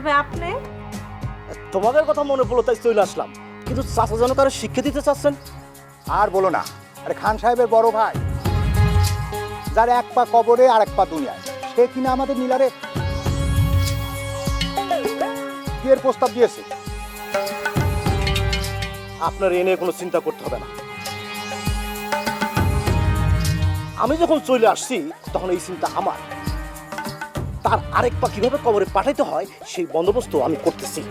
তবে আপনি? তোমাদের কথা মনে পড়লো তাই চলে আসলাম, কিন্তু চাচা যেন কারো শিক্ষা দিতে চাচ্ছেন। আর বলো না, আরে খান সাহেবের বড় ভাই, যার এক পা কবরে আর এক পা দুনিয়ায়, সে কিনা আমাদের নীলারে বিয়ের প্রস্তাব দিয়েছে। আপনার এ নিয়ে কোনো চিন্তা করতে হবে না। আমি যখন চলে আসছি তখন এই চিন্তা আমার। তার আরেক পা কিভাবে কবরে পাঠাইতে হয় সেই বন্দোবস্ত আমি করতেছি।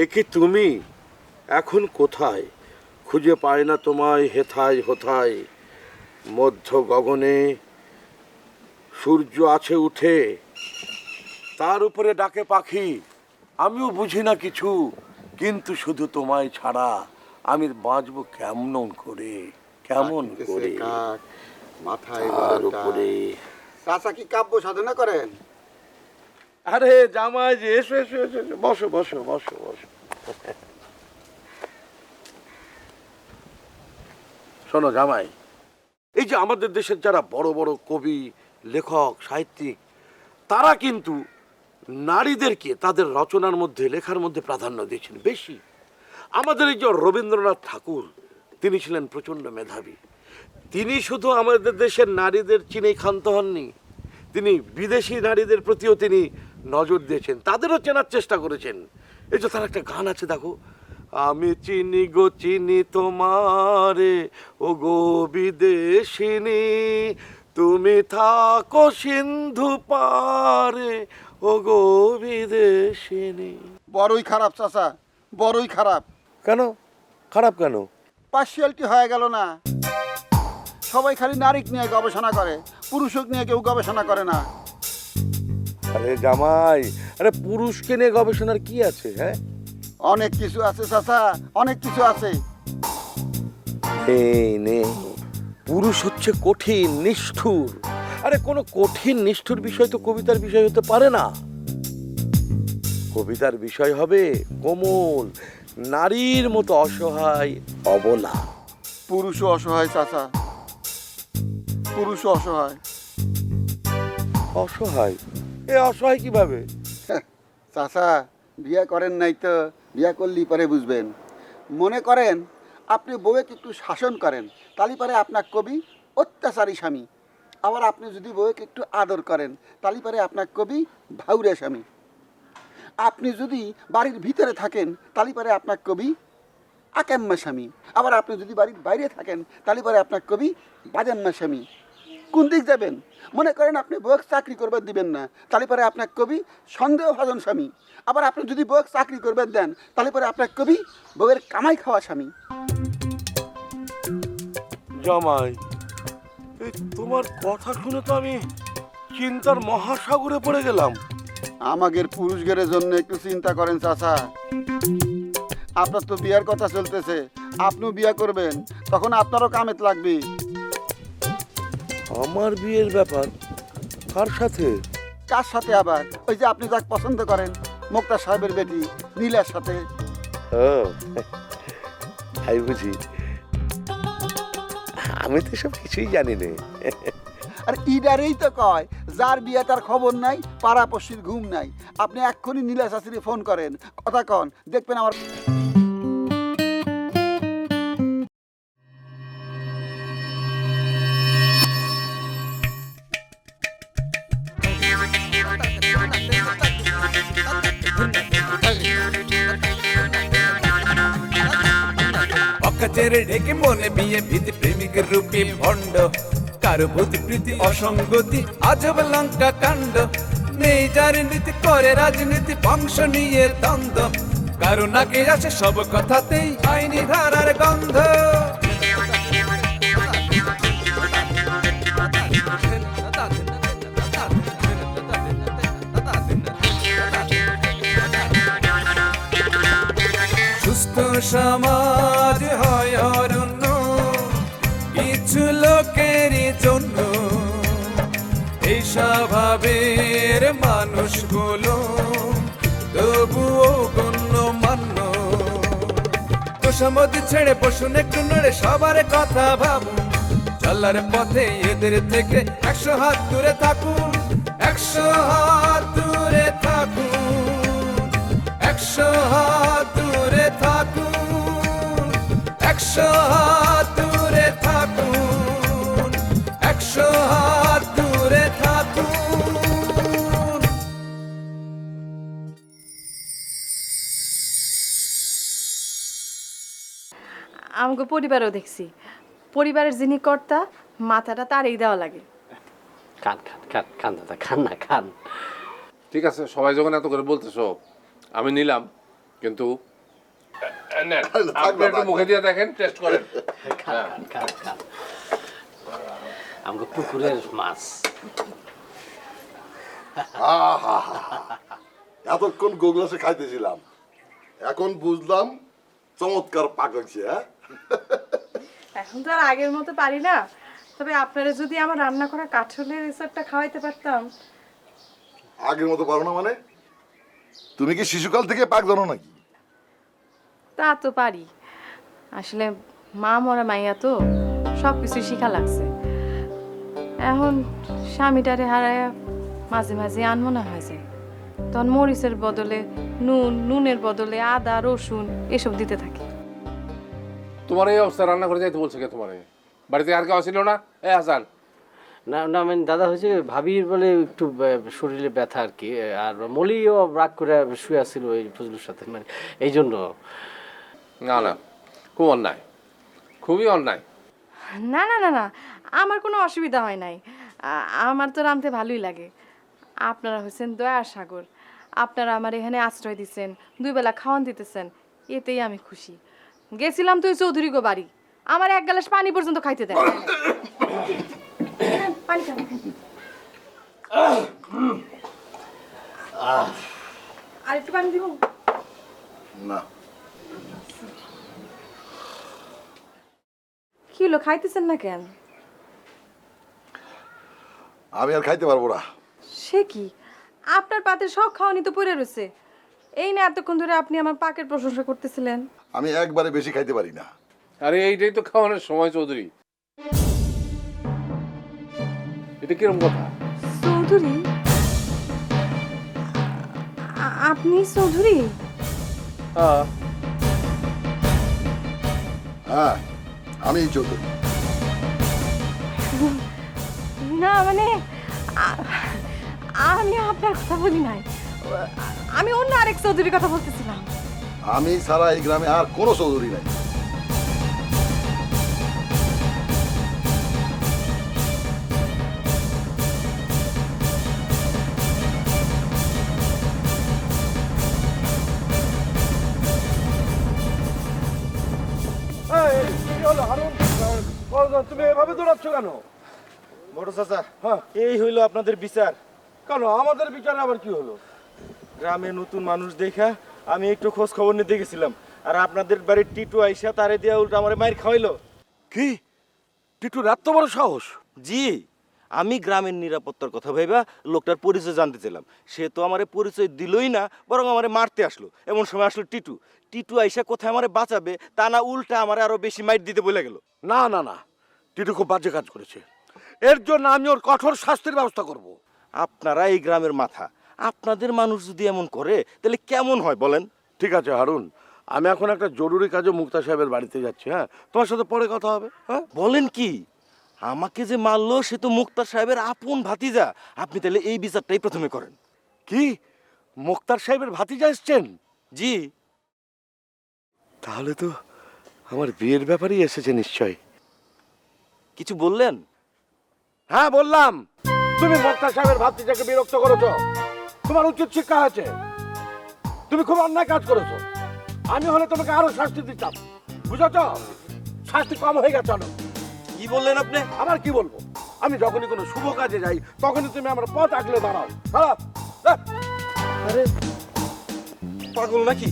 এ কি তুমি? এখন কোথায়? খুঁজে পায় না তোমায় হেথায় হোথায়। মধ্য গগনে সূর্য আছে উঠে, তার উপরে ডাকে পাখি। আমিও বুঝি না কিছু, কিন্তু শুধু তোমায় ছাড়া আমি বাঁচবো কেমন করে, কেমন করে? মাথায় তার উপরে। চাচা কি কাব্য সাধনা করেন? আরে জামাই যে, এসো এসো এসো এসো, বসো বসো বসো বসো। শোনো জামাই, এই যে আমাদের দেশের যারা বড় বড় কবি, লেখক, সাহিত্যিক, তারা কিন্তু নারীদেরকে তাদের রচনার মধ্যে, লেখার মধ্যে প্রাধান্য দিয়েছেন বেশি। আমাদের এই যে রবীন্দ্রনাথ ঠাকুর, তিনি ছিলেন প্রচণ্ড মেধাবী। তিনি শুধু আমাদের দেশের নারীদের চিনেই ক্ষান্ত হননি, তিনি বিদেশি নারীদের প্রতিও তিনি নজর দিয়েছেন, তাদেরও চেনার চেষ্টা করেছেন। এই যে তার একটা গান আছে দেখো, আমি চিনি গো চিনি তোমারে ও গো বিদেশিনী, তুমি থাকো সিন্ধু পারে ও গো বিদেশিনী। বড়ই খারাপ চাচা, বড়ই খারাপ। কেন খারাপ কেন? পার্সিয়ালিটি হয়ে গেল না? সবাই খালি নারীক নিয়ে গবেষণা করে, পুরুষক নিয়ে কেউ গবেষণা করে না। আরে জামাই, আরে পুরুষকে নিয়ে গবেষণার কি আছে? হ্যাঁ, অনেক কিছু আছে চাচা, অনেক কিছু আছে। পুরুষ হচ্ছে কঠিন নিষ্ঠুর। আরে কোনো কঠিন নিষ্ঠুর বিষয় তো কবিতার বিষয় হতে পারে না। কবিতার বিষয় হবে কোমল, নারীর মতো অসহায়, অবলা। পুরুষও অসহায় চাচা, পুরুষও অসহায়। অসহায়? এ অসহায় কিভাবে? চাচা বিয়ে করেন নাই তো, বিয়ে করলেই পরে বুঝবেন। মনে করেন আপনি বউকে একটু শাসন করেন, তালি পরে আপনার কবি অত্যাচারী স্বামী। আবার আপনি যদি বউকে একটু আদর করেন, তালি পরে আপনার কবি ভাউরে স্বামী। আপনি যদি বাড়ির ভিতরে থাকেন, তালি পরে আপনার কবি আকাম্মা স্বামী। আবার আপনি যদি বাড়ির বাইরে থাকেন, তালি পরে আপনার কবি বাজাম্মা স্বামী। কোন দিক যাবেন? মনে করেন আপনি বউকে চাকরি করবার দিবেন না, তাহলে পরে আপনার কবি সন্দেহভাজন স্বামী। আবার আপনি যদি বউকে চাকরি করবার দেন, তাহলে পরে আপনার কবি বউয়ের কামাই খাওয়া স্বামী। জামাই, এই তোমার কথা শুনে তো আমি চিন্তার মহাসাগরে পড়ে গেলাম। আমাদের পুরুষদের জন্য একটু চিন্তা করেন চাচা। আপনার তো বিয়ার কথা চলতেছে, আপনিও বিয়া করবেন, তখন আপনারও কামেত লাগবে। আমার বিয়ের ব্যাপার? কার সাথে? কার সাথে আবার? ওই যে আপনি যাকে পছন্দ করেন, মোক্তার সাহেবের বেটি নীলার সাথে। তাই বুঝি? আমি তো সব কিছুই জানি না। আর ইডারেই তো কয়, যার বিয়ে তার খবর নাই, পাড়াপড়শির ঘুম নাই। আপনি এক্ষুনি নীলা শাশুড়ি ফোন করেন, কথা কন, দেখবেন আমার। অকাচের ঢেকে মনে বিয়ে ভীতি প্রেমিকের রূপে ভণ্ড, কারো প্রতি প্রীতি অসঙ্গতি আজব লঙ্কা কাণ্ড। নেই যার নীতি করে রাজনীতি, বংশ নিয়ে দ্বন্দ্ব, কারো নাকে আসে সব কথাতেই আইনি ধারার গন্ধ। সুস্থ সমাজ হয় অরণ্য কিছু লোকেরই জন্য, এই স্বভাবের মানুষগুলো তবুও গণ্যমান্য। তোষামোদ ছেড়ে বসুন একটু নড়ে, সবার কথা ভাবুন, চলার পথে এদের থেকে 100 হাত দূরে থাকুন, 100 হাত দূরে থাকুন, 100 হাত দূরে থাকুন, 100 হাত দূরে থাকুন, 100 হাত দূরে থাকুন। আমাকে পরিবারও দেখছি, পরিবারের যিনি কর্তা মাথাটা তারই দেওয়া লাগে। খান খান খান খান দাদা, খান না খান। ঠিক আছে, সবাই যখন এত করে বলতেছো আমি নিলাম, কিন্তু নেন, আপনি একটু মুখে দিয়ে দেখেন, টেস্ট করেন। খান খান খান। আমাকে পুকুরের মাছ। এতক্ষণ গোগ্লাসে খাইতেছিলাম, এখন বুঝলাম চমৎকার পাক হচ্ছে। হ্যাঁ, এখন তো আর আগের মতো পারি না, তবে আপনারা যদি আমার রান্না করা কাঠলের রিসোর্টটা খাওয়াইতে পারতাম। আগের মতো পারো না মানে? তুমি কি শিশুকাল থেকে পাক জানো নাকি? তা তো পারি, আসলে মা মরা মাইয়া তো সব কিছু শিখা লাগছে। এখন স্বামীটারে হারায়া মাঝে মাঝে আনমনা হয়ে যায়, তখন মরিচের বদলে নুন, নুনের বদলে আদা রসুন এসব দিতে থাকি। তোমার এই অবস্থা রান্না করে যাইতে বলছে কে? তোমার বাড়িতে আর কেউ ছিল না? এ হাসান, না না মানে দাদা হয়েছে ভাবির বলে একটু শরীরে ব্যথা আর কি, আর মলিও রাগ করে শুয়ে আসছিল ওই ফজলুর সাথে, মানে এই জন্য। না না, খুব অন্যায়, খুবই অন্যায়। না না না না, আমার কোনো অসুবিধা হয় নাই, আমার তো রাঁধতে ভালোই লাগে। আপনারা হচ্ছেন দয়ার সাগর, আপনারা আমার এখানে আশ্রয় দিচ্ছেন, 2 বেলা খাওয়ান দিতেছেন, এতেই আমি খুশি। গেছিলাম তুই চৌধুরী গো বাড়ি, আমার 1 গ্লাস পানি পর্যন্ত খাইতে দেয়। পানি খান। আর একটু পানি দিব? না, কি হলো, খাইতেছেন না কেন? আমি আর খাইতে পারবো না। সে কি, আপনার পাতে সব খাওয়ানি তো পড়ে রয়েছে। এই না এতক্ষণ ধরে আপনি আমার পাকের প্রশংসা করতেছিলেন। আমি একবারে বেশি খাইতে পারি না। আরে এইটাই তো খাওয়ানোর সময় চৌধুরী, এটা কিরম কথা? চৌধুরী? আপনি চৌধুরী? হ্যাঁ, হ্যাঁ, আমি চৌধুরী। না মানে আমি আপনার কথা বলি নাই, আমি অন্য আরেক চৌধুরীর কথা বলতেছিলাম। আমি ছাড়া এই গ্রামে আর কোনো চৌধুরী নাই। তুমি এভাবে দৌড়াচ্ছ কেন? বড় চাচা, এই হইলো আপনাদের বিচার? কেন আমাদের বিচারে আবার কি হলো? গ্রামে নতুন মানুষ দেখা আমি একটু খোঁজ খবর নিতে গেছিলাম, আর আপনাদের বাড়ির টিটু আইসা তারে দিয়া উল্টা আমার মাইর খাওয়াইলো। কি টিটুর এত বড় সাহস? জি, আমি গ্রামের নিরাপত্তার কথা ভাইবা লোকটার পরিচয় জানতে চাইলাম, সে তো আমারে পরিচয় দিলই না, বরং আমারে মারতে আসলো। এমন সময় আসলো টিটু। টিটু আইসা কোথায় আমারে বাঁচাবে তা না, উল্টা আমারে আরো বেশি মাইর দিতে বলে গেল। না না না, টিটু খুব বাজে কাজ করেছে, এর জন্য আমি ওর কঠোর শাস্তির ব্যবস্থা করব। আপনারা এই গ্রামের মাথা, আপনাদের মানুষ যদি এমন করে তাহলে কেমন হয় বলেন? ঠিক আছে হারুন, আমি এখন একটা জরুরি কাজে মুক্তা সাহেবের বাড়িতে যাচ্ছি। হ্যাঁ, তোমার সাথে পরে কথা হবে। হ্যাঁ, বলেন কি? আমাকে যে মারলো সে তো মুক্তার সাহেবের আপন ভাতিজা। আপনি তাহলে এই বিচারটাই প্রথমে করেন। কি মুক্তার সাহেবের ভাতিজা এসছেন? জি। তাহলে তো আমার বিয়ের ব্যাপারেই এসেছে নিশ্চয়। কিছু বললেন? হ্যাঁ বললাম, তুমি মুক্তা সাহেবের ভাতিজাকে বিরক্ত করেছো, তোমার উচিত শিক্ষা আছে। তুমি খুব অন্যায় কাজ করেছো, আমি হলে তোমাকে আরো শাস্তি দিতাম, বুঝেছ? শাস্তি কম হয়ে গেছে। কি বললেন আপনি? আবার কি বলবো? আমি যখনই কোনো শুভ কাজে যাই তখনই তুমি আমার পথ আগলে দাঁড়াও। খারাপ। আরে পাগল নাকি?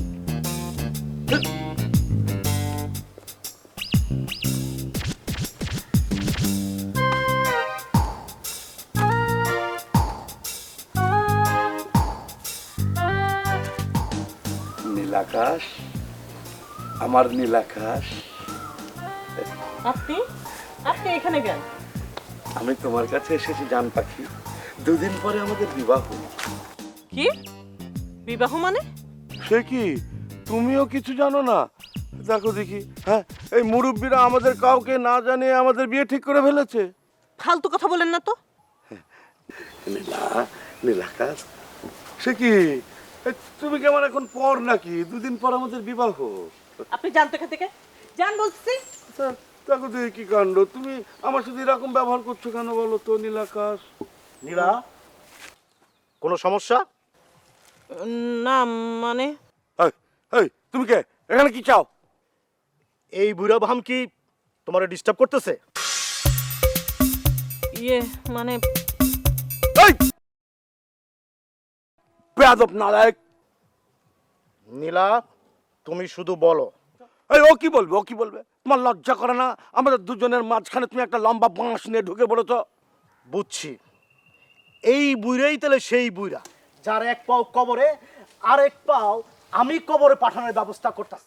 নীলাকাশ, আমার নীলাকাশ। আপনি? আপনি এখানে কেন? আমি তোমার কাছে এসেছি জান পাখি, দুদিন পরে আমাদের বিবাহ। কি বিবাহ মানে? সে কি, তুমিও কিছু জানো না? দেখো দেখি, হ্যাঁ, এই মুরব্বীরা আমাদের কাউকে না জানিয়ে আমাদের বিয়ে ঠিক করে ফেলেছে। ফালতু কথা বলেন না তো। নীলাকাশ, সে কি, তুমি কেমন এখন পর নাকি? দুদিন পর আমাদের বিবাহ। আপনি জানতে থেকে জান বলছি। দেখো দেখি কি কাণ্ড, তুমি আমার সাথে এরকম ব্যবহার করছো কেন বলো তো নীলাকাশ? নীলা, কোনো সমস্যা? না মানে এই, এই, তুমি কে, এখানে কি চাও? এই বুড়া বাহাম কি তোমার ডিস্টার্ব করতেছে? ইয়ে মানে এই বেয়াদব নালায়েক! নীলা, তুমি শুধু বলো। এই ও কি বলবে, ও কি বলবে? তোমার লজ্জা করে না? আমাদের দুজনের মাঝখানে তুমি একটা লম্বা বাঁশ নিয়ে ঢুকে পড়েছো। বুঝছি, এই বুইরাই তাহলে সেই বুইরা যার এক পাও কবরে আর এক পাও আমি কবরে পাঠানোর ব্যবস্থা করতেছি।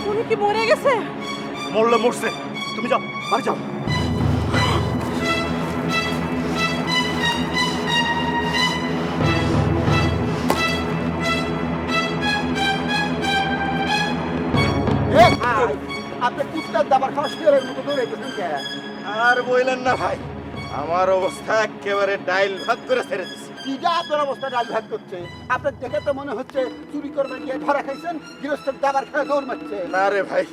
উনি কি মরে গেছে? মরলে মরছে, তুমি যাও, বাড়ি যাও। আপনি কুত্তার দাবার খাওয়া শিয়ালের মতো দৌড়াইতেছেন কে? আর বললেন না ভাই, আমার অবস্থা একেবারে ডাইল ভাত করে ছেড়ে দিছি। কিটা আপনার অবস্থা ডাল ভাত করছে? আপনার দেখে তো মনে হচ্ছে চুরি করবেন গিয়ে ধরা খাইছেন, গৃহস্থের দাবার খেয়ে দৌড় মারছে। না রে ভাই,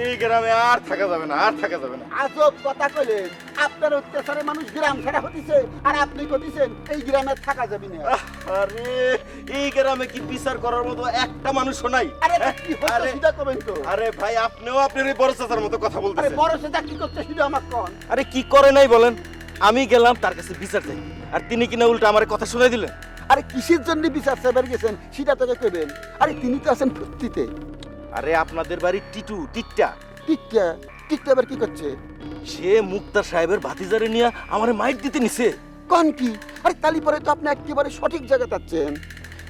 এই গ্রামে আর থাকা যাবে না, আর থাকা যাবে না। আজব কথা কইলেন, আপনার অত্যাচারে মানুষ গ্রাম ছাড়া হতিছে, আর আপনি কইতেছেন এই গ্রামে থাকা যাবে না। আরে এই গ্রামে কি বিচার করার মতো একটা মানুষও নাই? আরে তা কি হচ্ছে আরে- সেটা কবেন তো? আরে ভাই, আপনিও আপনার এই বড় চাচার মতো কথা আরে বলতেছেন। বড় সেটা কি করছে সেটা আমার কন। আরে কি করে নাই বলেন? আমি গেলাম তার কাছে বিচার চাই, আর তিনি কিনা উল্টা আমার কথা শুনে দিলেন। আরে কিসের জন্য বিচার চাইবার গেছেন সেটা তোকে কইবেন। আরে তিনি তো আছেন ফুর্তিতে। আরে আপনাদের বাড়ির টিটু টিটটা, টিকটা টিকটা আবার কি করছে? সে মুক্তার সাহেবের ভাতিজারে নিয়ে আমার মাইট দিতে নিছে। কন কি? আরে তালি পরে তো আপনি একেবারে সঠিক জায়গা যাচ্ছেন।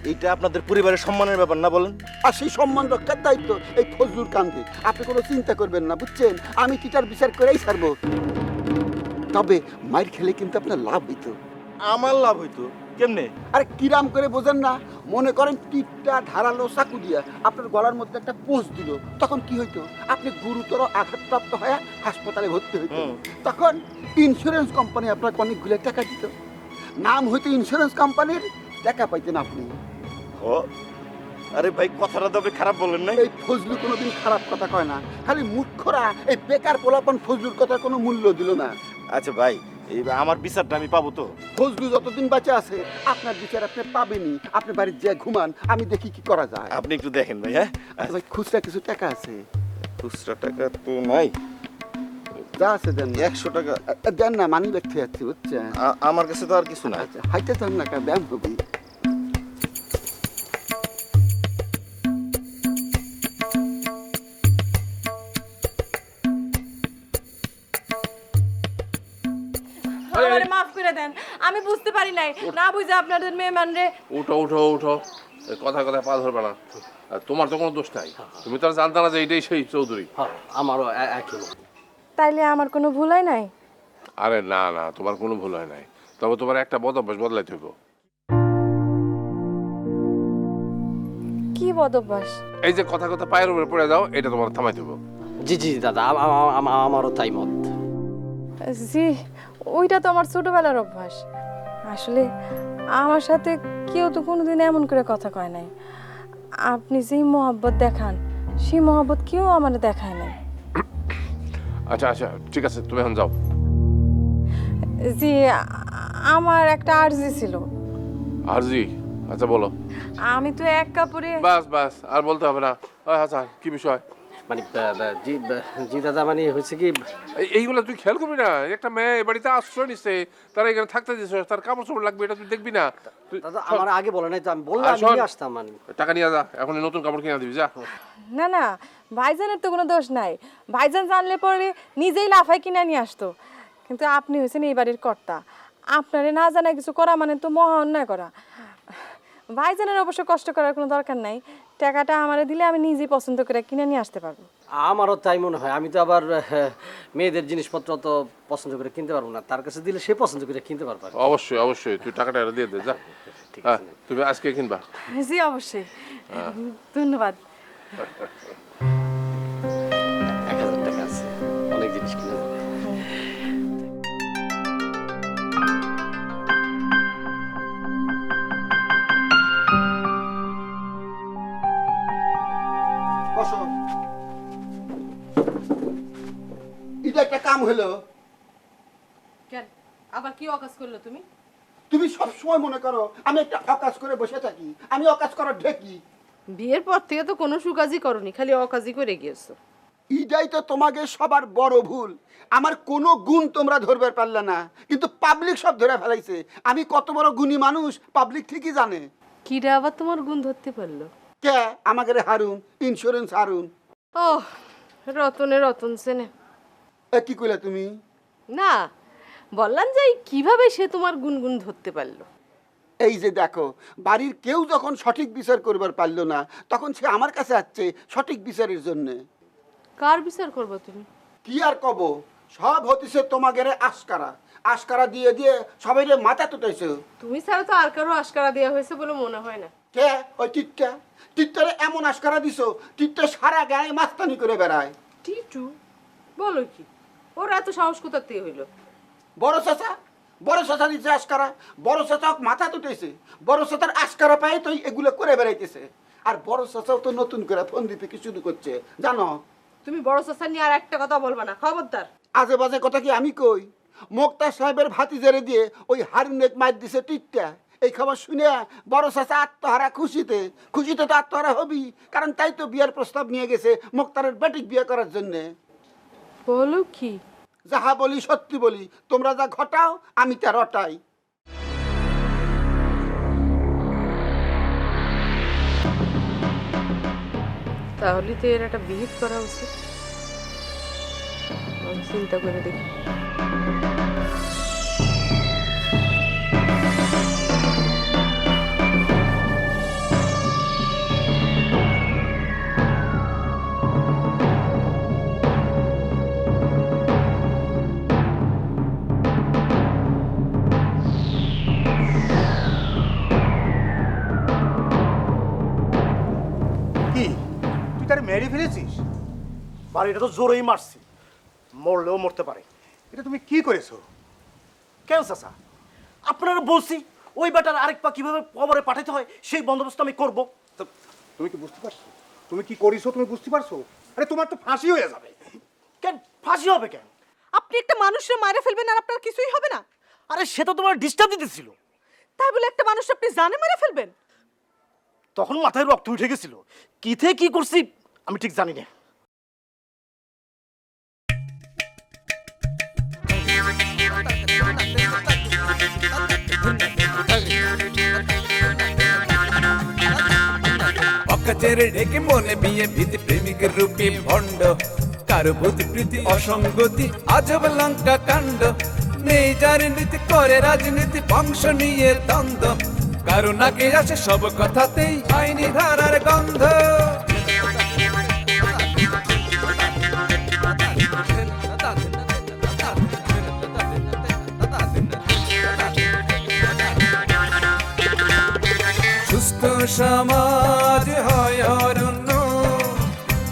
এইটা আপনাদের পরিবারের সম্মানের ব্যাপার না বলেন? আর সেই সম্মান রক্ষার দায়িত্ব এই ফজলুর কাঁধে। আপনি কোনো চিন্তা করবেন না, বুঝছেন? আমি টিটার বিচার করেই ছাড়বো। তবে মাইর খেলে কিন্তু আপনার লাভ হইতো। আমার লাভ হইতো কেমনে? আরে কিরাম করে বোঝেন না? মনে করেন টিপটা ধারালো চাকু দিয়া আপনার গলার মধ্যে একটা পোষ দিল, তখন কি হইতো? আপনি গুরুতর আঘাতপ্রাপ্ত হয়ে হাসপাতালে ভর্তি হইতো। তখন ইন্স্যুরেন্স কোম্পানি আপনাকে অনেকগুলো টাকা দিত। নাম হইতো ইন্স্যুরেন্স কোম্পানির, টাকা পাইতেন আপনি। ও আরে ভাই, কথাটা তো আপনি খারাপ বললেন না। এই ফজলু কোনোদিন খারাপ কথা কয় না, খালি মূর্খরা এই বেকার পোলাপন ফজলুর কথা কোনো মূল্য দিল না। আচ্ছা ভাই, এই আমার বিচারটা আমি পাবো তো? ফজলু যতদিন বেঁচে আছে আপনার বিচার আপনি পাবেনই। আপনি বাড়ির যে ঘুমান, আমি দেখি কি করা যায়। আপনি একটু দেখেন ভাই। হ্যাঁ, আচ্ছা ভাই, খুচরা কিছু টাকা আছে? খুচরা টাকা তো নাই। যা আছে দেন না। 100 টাকা দেন না, মানি ব্যাগ যাচ্ছে, বুঝছেন? আমার কাছে তো আর কিছু নাই। আচ্ছা হাইতে যান না, ব্যায়াম হবে। আমারে মাফ করে দেন, আমি বুঝতে পারি নাই, না বুঝে আপনাদের মেয়ে মানরে। উঠো উঠো উঠো, এই কথা কথা পা ধরবে না। আর তোমার তো কোনো দোষ নাই, তুমি তো আর জানতে না যে এইটাই সেই চৌধুরী। হ্যাঁ, আমারও একই মত। তাইলে আমার কোনো ভুল হয় নাই? আরে না না, তোমার কোনো ভুল হয় নাই, তবে তোমার একটা বদ অভ্যাস বদলাইতে হইব। কি বদ অভ্যাস? এই যে কথা কথা পায়ের উপরে পড়ে যাও, এটা তোমার থামাইতে হইব। জি জি দাদা, আমারও তাই মত। জি, ওইটা তো আমার ছোটবেলার অভ্যাস। আসলে আমার সাথে কেউ তো কোনোদিন এমন করে কথা কয় নাই। আপনি যেই মহব্বত দেখান, সেই মহব্বত কেউ আমার দেখায় নাই। আচ্ছা আচ্ছা, ঠিক আছে, তুমি এখন যাও। জি, আমার একটা আর্জি ছিল। আরজি? আচ্ছা বলো। আমি তো এক কাপড়ে বাস বাস, আর বলতে হবে না। আচ্ছা, কি বিষয়? মানে জি দাদা, মানে হয়েছে কি, এইগুলো তুই খেয়াল করবি না? একটা মেয়ে এ বাড়িতে আশ্রয় নিচ্ছে, তারা এখানে থাকতে দিচ্ছে, তার কাপড় চোপড় লাগবে, এটা তুই দেখবি না? তুই দাদা আমার আগে বলে নাই তো, আমি বললাম আর আমি শোন, নিয়ে আসতাম। মানে টাকা নিয়ে যা, এখন নতুন কাপড় কিনে দিবি, যা। না না, ভাইজানের তো কোনো দোষ নাই। ভাইজান জানলে পরে নিজেই লাফাই কিনে নিয়ে আসতো। কিন্তু আপনি হয়েছেন এই বাড়ির কর্তা, আপনারে না জানা কিছু করা মানে তো মহা অন্যায় করা। ভাইজানের অবশ্য কষ্ট করার কোনো দরকার নাই। টাকাটা আমারে দিলে আমি নিজেই পছন্দ করে কিনে নিয়ে আসতে পারবো। আমারও তাই মনে হয়। আমি তো আবার মেয়েদের জিনিসপত্র তো পছন্দ করে কিনতে পারবো না, তার কাছে দিলে সে পছন্দ করে কিনতে পারবে। অবশ্যই অবশ্যই, তুই টাকাটা দিয়ে দে, যা। তুমি আজকে কিনবা? জি অবশ্যই, ধন্যবাদ। 1000 টাকা আছে, অনেক জিনিস কিনে যাবে। বসো। এটা একটা কাম হলো। কেন আবার কি অকাজ করলো তুমি? তুমি সব সময় মনে করো আমি একটা অকাজ করে বসে থাকি, আমি অকাজ করার ঢেকি। বিয়ের পর থেকে তো কোনো সুকাজই করনি, খালি অকাজই করে গিয়েছো। এটাই তো তোমাকে সবার বড় ভুল। আমার কোনো গুণ তোমরা ধরবে পারলে না, কিন্তু পাবলিক সব ধরে ফেলাইছে। আমি কত বড় গুণী মানুষ পাবলিক ঠিকই জানে। কিরা আবার তোমার গুণ ধরতে পারলো? কে? আমাদের হারুন, ইন্স্যুরেন্স হারুন। ও রতনে রতন সেনে। কি কইলা তুমি? না, বললাম যে কিভাবে সে তোমার গুনগুন ধরতে পারলো। এই যে দেখো, বাড়ির কেউ যখন সঠিক বিচার করবার পারলো না, তখন সে আমার কাছে আসছে সঠিক বিচারের জন্য। কার বিচার করবো তুমি? কি আর কব, সব হতিছে তোমাদের আশকারা। আশকারা দিয়ে দিয়ে সবাই মাথা তুটাইছে। তুমি ছাড়া তো আর কারো আশকারা দেওয়া হয়েছে বলে মনে হয় না। কে? ওই টিটটা। টিটটারে এমন আশকারা দিছো, টিটটা সারা গায়ে মাস্তানি করে বেড়ায়। টিটু? বলো কি, ওর এত সাহস কোথার থেকে হইলো? বড় চাচা, বড় চাচা দিচ্ছে আশকারা। বড় চাচা মাথা তুটেছে, বড় চাচার আশকারা পায় তো এগুলো করে বেড়াইতেছে। আর বড় চাচাও তো নতুন করে ফোন দিতে কি শুরু করছে জানো? তুমি বড় চাচা নিয়ে আর একটা কথা বলবা না, খবরদার। আজে বাজে কথা কি আমি কই? মোক্তার সাহেবের ভাতিজারে দিয়ে ওই হারুনেক মার দিছে টিটটা। এই খবর শুনে বড় চাচা আত্মহারা খুশিতে। খুশিতে তো আত্মহারা হবি, কারণ তাই তো বিয়ের প্রস্তাব নিয়ে গেছে মোক্তারের বেটিক বিয়ে করার জন্যে। বলো কি? যাহা বলি সত্যি বলি, তোমরা যা ঘটাও আমি তা রটাই। তাহলে তো এর একটা বিহিত করা উচিত। আমি চিন্তা করে দেখি। কি তুই তার মেরে ফেলেছিস? বাড়িটা তো জোরেই মারছি, মরলেও মরতে পারে। এটা তুমি কি করেছো? কেন চাচা, আপনারা বলছি ওই বেটার আরেক পা কিভাবে কবরে পাঠাতে হয় সেই বন্দোবস্ত আমি করব। তো তুমি কি বুঝতে পারছো তুমি কি করিছো? তুমি বুঝতে পারছো? আরে তোমার তো ফাঁসি হয়ে যাবে। কেন ফাঁসি হবে কেন? আপনি একটা মানুষকে মারে ফেলবেন আর আপনার কিছুই হবে না? আরে সে তো তোমার ডিস্টার্ব দিতেছিল। তাই বলে একটা মানুষ আপনি জানে মেরে ফেলবেন? তখন মাথায় রক্ত উঠে গেছিল। কি থেকে কি করছি আমি ঠিক জানি না। অকাচেরে ডেকে মনে বিয়ে ভীতি প্রেমিকের রূপে ভণ্ড, কারো প্রতি প্রীতি অসঙ্গতি আজব লঙ্কা কাণ্ড। নেই যার নীতি করে রাজনীতি, বংশ নিয়ে দ্বন্দ্ব, কারো নাকে আসে সব কথাতেই আইনি ধারার গন্ধ। সুস্থ সমাজ হয় অরণ্য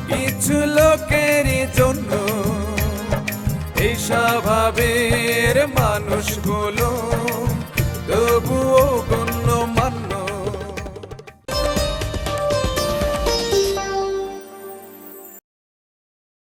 কিছু লোকেরই জন্য, এই স্বভাবের মানুষগুলো তবুও